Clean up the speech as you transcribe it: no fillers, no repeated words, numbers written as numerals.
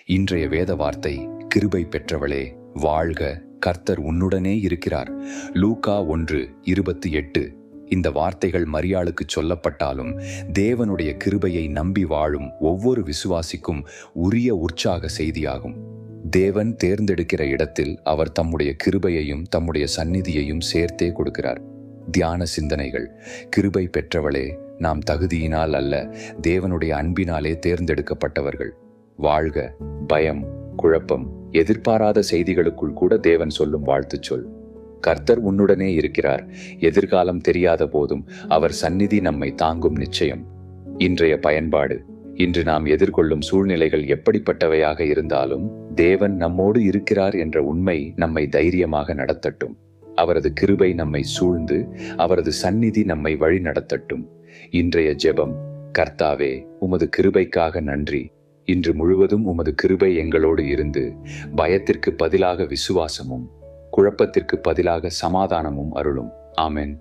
இன்றைய வேத வார்த்தை, கிருபை பெற்றவளே வாழ்க, கர்த்தர் உன்னுடனே இருக்கிறார். லூக்கா 1:28. இந்த வார்த்தைகள் மரியாளுக்கு சொல்லப்பட்டாலும் தேவனுடைய கிருபையை நம்பி வாழும் ஒவ்வொரு விசுவாசிக்கும் உரிய உற்சாக செய்தியாகும். தேவன் தேர்ந்தெடுக்கிற இடத்தில் அவர் தம்முடைய கிருபையையும் தம்முடைய சந்நிதியையும் சேர்த்தே கொடுக்கிறார். தியான சிந்தனைகள். கிருபை பெற்றவளே, நாம் தகுதியினால் அல்ல, தேவனுடைய அன்பினாலே தேர்ந்தெடுக்கப்பட்டவர்கள். வாழ்க. பயம், குழப்பம், எதிர்பாராத செய்திகளுக்குள் கூட தேவன் சொல்லும் வாழ்த்துச் சொல். கர்த்தர் உன்னுடனே இருக்கிறார். எதிர்காலம் தெரியாத போதும் அவர் சந்நிதி நம்மை தாங்கும் நிச்சயம். இன்றைய பயன்பாடு. இன்று நாம் எதிர்கொள்ளும் சூழ்நிலைகள் எப்படிப்பட்டவையாக இருந்தாலும் தேவன் நம்மோடு இருக்கிறார் என்ற உண்மை நம்மை தைரியமாக நடத்தட்டும். அவரது கிருபை நம்மை சூழ்ந்து அவரது சந்நிதி நம்மை வழி நடத்தட்டும். இன்றைய ஜெபம். கர்த்தாவே, உமது கிருபைக்காக நன்றி. இன்று முழுவதும் உமது கிருபை எங்களோடு இருந்து பயத்திற்கு பதிலாக விசுவாசமும், குழப்பத்திற்கு பதிலாக சமாதானமும் அருளும். ஆமென்.